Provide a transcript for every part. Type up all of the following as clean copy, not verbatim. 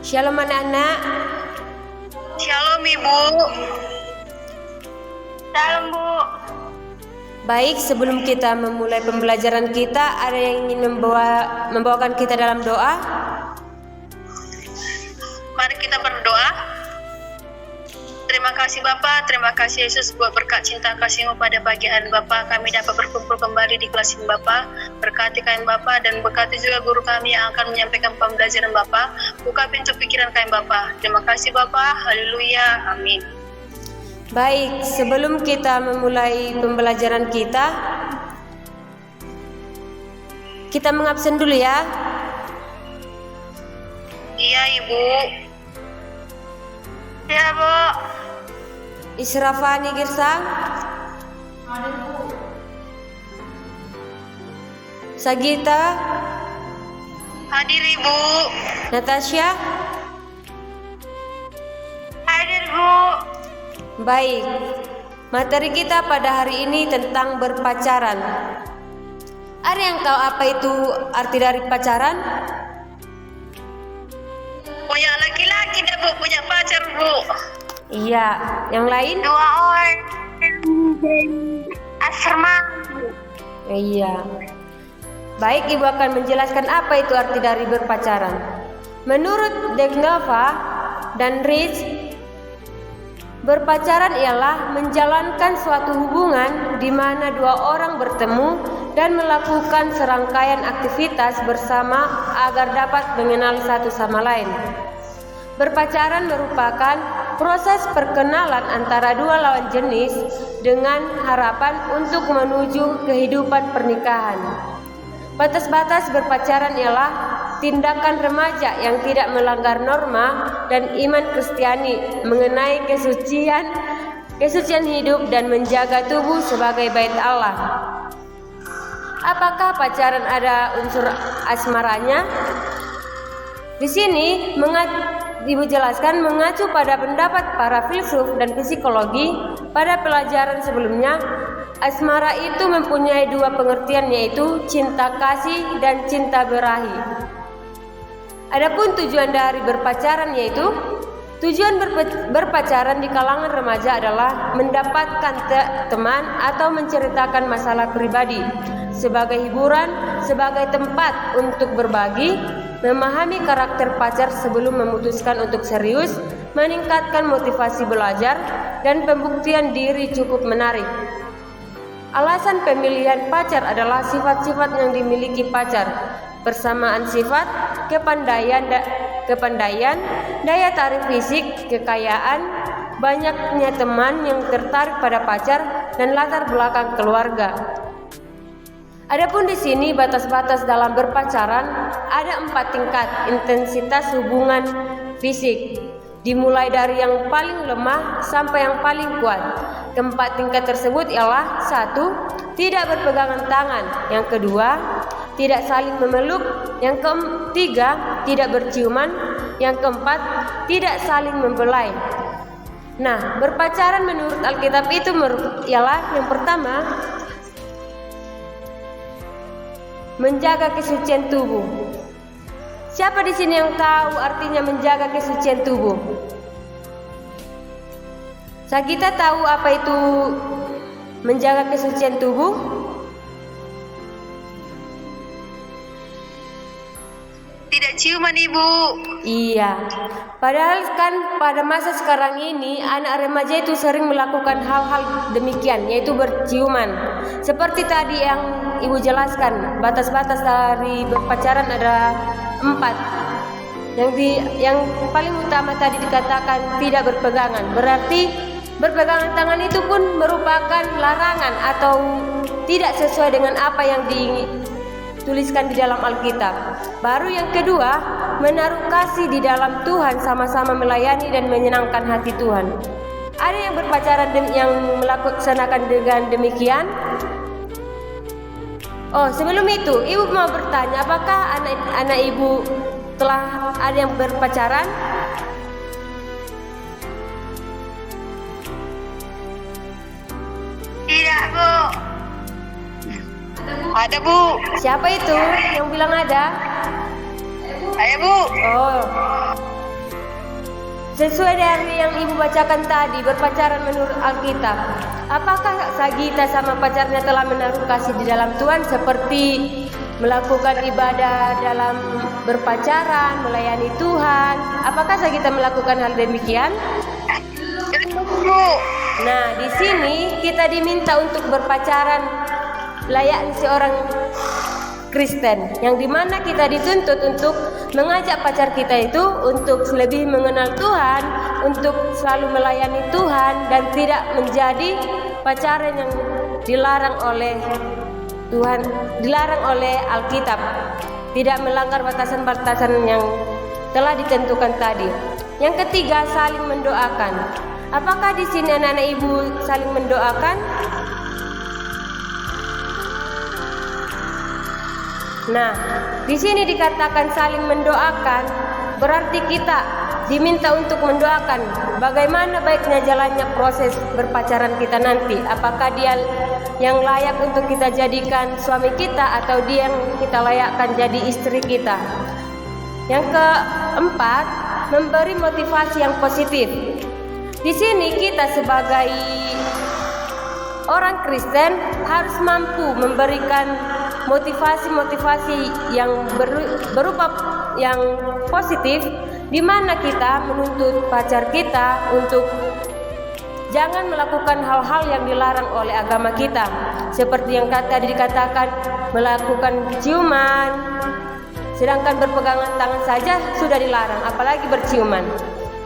Shalom anak-anak. Shalom Ibu. Shalom Bu. Baik, sebelum kita memulai pembelajaran kita, ada yang ingin membawakan kita dalam doa? Mari kita berdoa. Terima kasih Bapa, terima kasih Yesus buat berkat cinta kasih-Mu pada pagi hari Bapa. Kami dapat berkumpul kembali di kelas ini Bapa. Berkati kami Bapa dan berkati juga guru kami yang akan menyampaikan pembelajaran Bapa. Buka pintu pikiran kami Bapa. Terima kasih Bapa. Haleluya. Amin. Baik, sebelum kita memulai pembelajaran kita mengabsen dulu ya. Iya Ibu. Iya Bu. Israfani Girsang. Sagita. Hadir Ibu. Natasha. Hadir Bu. Baik, materi kita pada hari ini tentang berpacaran. Ada yang tahu apa itu arti dari pacaran? Punya laki-laki dah Bu, punya pacar Bu. Iya, yang lain? Dua orang asrama. Iya. Baik, Ibu akan menjelaskan apa itu arti dari berpacaran. Menurut Degnova dan Rich, berpacaran ialah menjalankan suatu hubungan di mana dua orang bertemu dan melakukan serangkaian aktivitas bersama agar dapat mengenal satu sama lain. Berpacaran merupakan proses perkenalan antara dua lawan jenis dengan harapan untuk menuju kehidupan pernikahan. Batas-batas berpacaran ialah tindakan remaja yang tidak melanggar norma dan iman Kristiani mengenai kesucian hidup dan menjaga tubuh sebagai bait Allah. Apakah pacaran ada unsur asmaranya? Di sini Ibu jelaskan mengacu pada pendapat para filsuf dan psikologi pada pelajaran sebelumnya. Asmara itu mempunyai dua pengertian, yaitu cinta kasih dan cinta birahi. Adapun tujuan dari berpacaran yaitu tujuan berpacaran di kalangan remaja adalah mendapatkan teman atau menceritakan masalah pribadi sebagai hiburan, sebagai tempat untuk berbagi, memahami karakter pacar sebelum memutuskan untuk serius, meningkatkan motivasi belajar, dan pembuktian diri cukup menarik. Alasan pemilihan pacar adalah sifat-sifat yang dimiliki pacar, persamaan sifat, kepandaian, daya tarik fisik, kekayaan, banyaknya teman yang tertarik pada pacar, dan latar belakang keluarga. Adapun di sini batas-batas dalam berpacaran ada 4 tingkat intensitas hubungan fisik, dimulai dari yang paling lemah sampai yang paling kuat. Keempat tingkat tersebut ialah 1. Tidak berpegangan tangan. Yang kedua, tidak saling memeluk. Yang ketiga, tidak berciuman. Yang keempat, tidak saling membelai. Nah, berpacaran menurut Alkitab itu ialah yang pertama, menjaga kesucian tubuh. Siapa di sini yang tahu artinya menjaga kesucian tubuh? Sagita tahu apa itu menjaga kesucian tubuh? Tidak ciuman Ibu. Iya. Padahal kan pada masa sekarang ini anak remaja itu sering melakukan hal-hal demikian, yaitu berciuman. Seperti tadi yang Ibu jelaskan, batas-batas dari berpacaran ada 4. Yang paling utama tadi dikatakan tidak berpegangan. Berarti berpegangan tangan itu pun merupakan larangan atau tidak sesuai dengan apa yang dituliskan di dalam Alkitab. Baru yang kedua, menaruh kasih di dalam Tuhan, sama-sama melayani dan menyenangkan hati Tuhan. Ada yang berpacaran yang melaksanakan dengan demikian? Oh, sebelum itu, Ibu mau bertanya, apakah anak Ibu telah ada yang berpacaran? Tidak Bu. Ada Bu. Siapa itu yang bilang ada? Ayo Bu. Oh, Sesuai dari yang Ibu bacakan tadi, berpacaran menurut Alkitab. Apakah Sagita sama pacarnya telah menaruh kasih di dalam Tuhan seperti melakukan ibadah dalam berpacaran, melayani Tuhan? Apakah Sagita melakukan hal demikian? Nah, di sini kita diminta untuk berpacaran layaknya seorang Kristen, yang dimana kita dituntut untuk mengajak pacar kita itu untuk lebih mengenal Tuhan, untuk selalu melayani Tuhan, dan tidak menjadi pacaran yang dilarang oleh Tuhan, dilarang oleh Alkitab, tidak melanggar batasan-batasan yang telah ditentukan tadi. Yang ketiga, saling mendoakan. Apakah di sini anak-anak Ibu saling mendoakan? Nah, di sini dikatakan saling mendoakan, berarti kita diminta untuk mendoakan bagaimana baiknya jalannya proses berpacaran kita nanti. Apakah dia yang layak untuk kita jadikan suami kita atau dia yang kita layakkan jadi istri kita. Yang keempat, memberi motivasi yang positif. Di sini kita sebagai orang Kristen harus mampu memberikan motivasi-motivasi yang berupa yang positif, di mana kita menuntut pacar kita untuk jangan melakukan hal-hal yang dilarang oleh agama kita, seperti yang tadi dikatakan melakukan ciuman, sedangkan berpegangan tangan saja sudah dilarang, apalagi berciuman.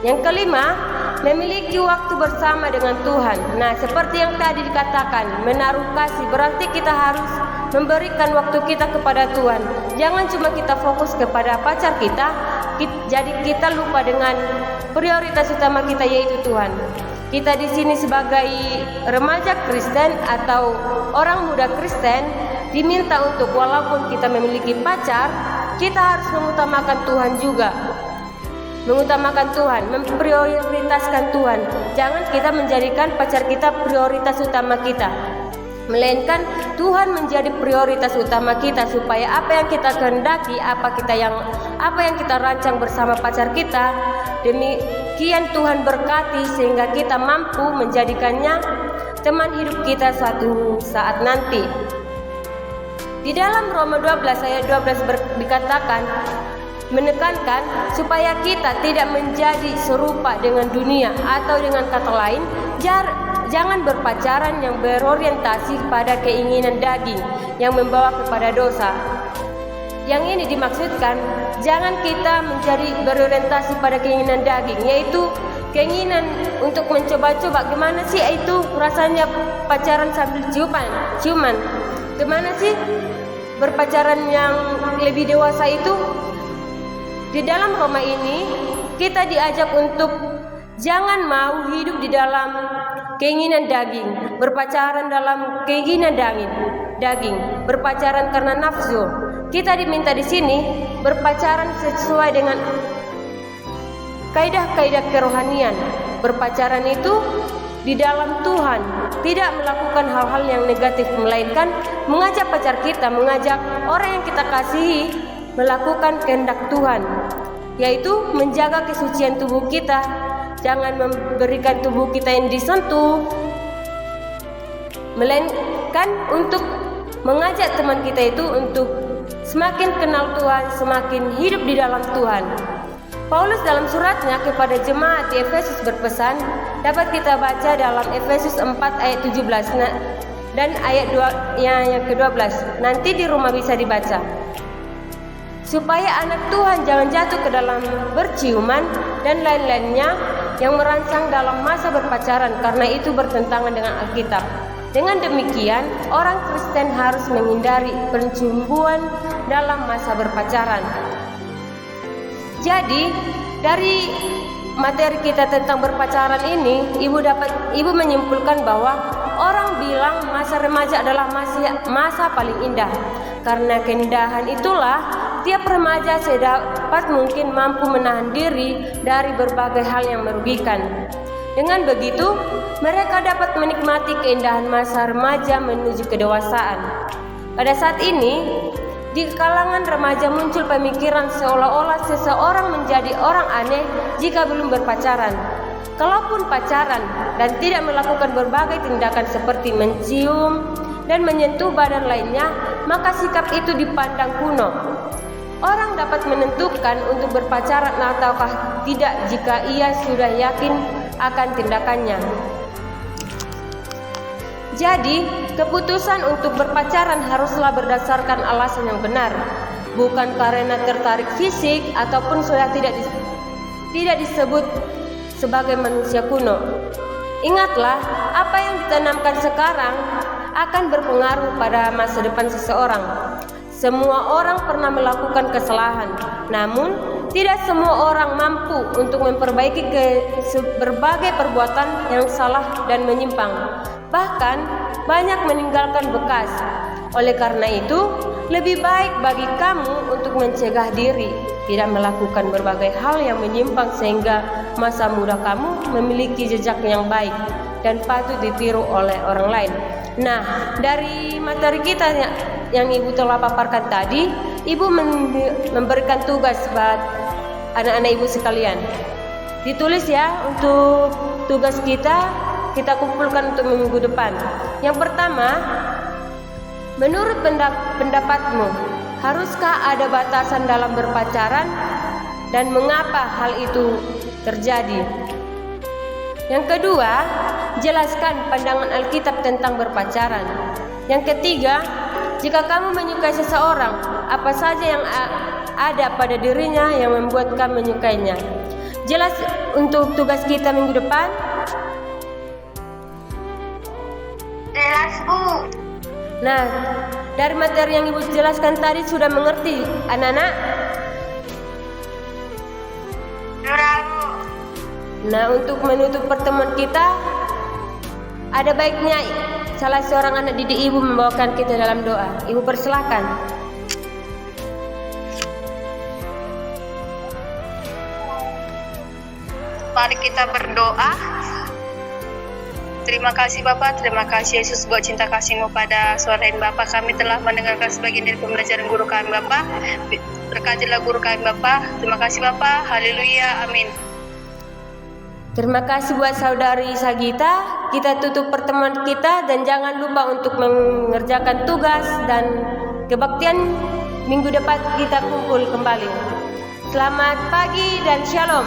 Yang kelima, memiliki waktu bersama dengan Tuhan. Nah, seperti yang tadi dikatakan, menaruh kasih berarti kita harus memberikan waktu kita kepada Tuhan. Jangan cuma kita fokus kepada pacar kita, jadi kita lupa dengan prioritas utama kita, yaitu Tuhan. Kita di sini sebagai remaja Kristen atau orang muda Kristen diminta untuk walaupun kita memiliki pacar, kita harus mengutamakan Tuhan juga. Mengutamakan Tuhan, memprioritaskan Tuhan. Jangan kita menjadikan pacar kita prioritas utama kita, melainkan Tuhan menjadi prioritas utama kita, supaya apa yang kita kehendaki, apa yang kita rancang bersama pacar kita, demikian Tuhan berkati sehingga kita mampu menjadikannya teman hidup kita suatu saat nanti. Di dalam Roma 12 ayat 12 dikatakan, menekankan supaya kita tidak menjadi serupa dengan dunia, atau dengan kata lain, jangan berpacaran yang berorientasi pada keinginan daging yang membawa kepada dosa. Yang ini dimaksudkan, jangan kita menjadi berorientasi pada keinginan daging, yaitu keinginan untuk mencoba-coba gimana sih itu rasanya pacaran sambil ciuman. Gimana sih berpacaran yang lebih dewasa itu? Di dalam Roma ini kita diajak untuk jangan mau hidup di dalam keinginan daging, berpacaran dalam keinginan daging, berpacaran karena nafsu. Kita diminta di sini berpacaran sesuai dengan kaidah-kaidah kerohanian. Berpacaran itu di dalam Tuhan, tidak melakukan hal-hal yang negatif, melainkan mengajak pacar kita, mengajak orang yang kita kasihi melakukan kehendak Tuhan, yaitu menjaga kesucian tubuh kita. Jangan memberikan tubuh kita yang disentuh, melainkan untuk mengajak teman kita itu untuk semakin kenal Tuhan, semakin hidup di dalam Tuhan. Paulus dalam suratnya kepada jemaat di Efesus berpesan, dapat kita baca dalam Efesus 4 ayat 17 dan ayat 2 yang ke-12. Nanti di rumah bisa dibaca. Supaya anak Tuhan jangan jatuh ke dalam berciuman dan lain-lainnya yang merancang dalam masa berpacaran, karena itu bertentangan dengan Alkitab. Dengan demikian, orang Kristen harus menghindari pencumbuan dalam masa berpacaran. Jadi, dari materi kita tentang berpacaran ini, ibu menyimpulkan bahwa orang bilang masa remaja adalah masa paling indah. Karena keindahan itulah tiap remaja sedapat mungkin mampu menahan diri dari berbagai hal yang merugikan. Dengan begitu, mereka dapat menikmati keindahan masa remaja menuju kedewasaan. Pada saat ini, Di kalangan remaja muncul pemikiran seolah-olah seseorang menjadi orang aneh jika belum berpacaran. Kalaupun pacaran dan tidak melakukan berbagai tindakan seperti mencium dan menyentuh badan lainnya, maka sikap itu dipandang kuno. Orang dapat menentukan untuk berpacaran ataukah tidak jika ia sudah yakin akan tindakannya. Jadi, keputusan untuk berpacaran haruslah berdasarkan alasan yang benar, bukan karena tertarik fisik ataupun sudah tidak disebut sebagai manusia kuno. Ingatlah, apa yang ditanamkan sekarang akan berpengaruh pada masa depan seseorang. Semua orang pernah melakukan kesalahan, namun tidak semua orang mampu untuk memperbaiki berbagai perbuatan yang salah dan menyimpang. Bahkan banyak meninggalkan bekas. Oleh karena itu, lebih baik bagi kamu untuk mencegah diri tidak melakukan berbagai hal yang menyimpang sehingga masa muda kamu memiliki jejak yang baik dan patut ditiru oleh orang lain. Nah, dari materi kita yang Ibu telah paparkan tadi, Ibu memberikan tugas buat anak-anak Ibu sekalian. Ditulis ya untuk tugas kita kumpulkan untuk minggu depan. Yang pertama, menurut pendapatmu, haruskah ada batasan dalam berpacaran dan mengapa hal itu terjadi? Yang kedua, jelaskan pandangan Alkitab tentang berpacaran. Yang ketiga, jika kamu menyukai seseorang, apa saja yang ada pada dirinya yang membuat kamu menyukainya? Jelas untuk tugas kita minggu depan? Jelas, Bu. Nah, dari materi yang Ibu jelaskan tadi sudah mengerti anak-anak? Sudah, Bu. Nah, untuk menutup pertemuan kita, ada baiknya salah seorang anak didik Ibu membawakan kita dalam doa. Ibu persilakan. Mari kita berdoa. Terima kasih Bapak, terima kasih Yesus buat cinta kasih-Mu pada sore ini Bapak. Kami telah mendengarkan sebagian dari pembelajaran guru kami Bapak. Berkatilah guru kami Bapak. Terima kasih Bapak. Haleluya. Amin. Terima kasih buat saudari Sagita. Kita tutup pertemuan kita dan jangan lupa untuk mengerjakan tugas dan kebaktian minggu depan kita kumpul kembali. Selamat pagi dan shalom.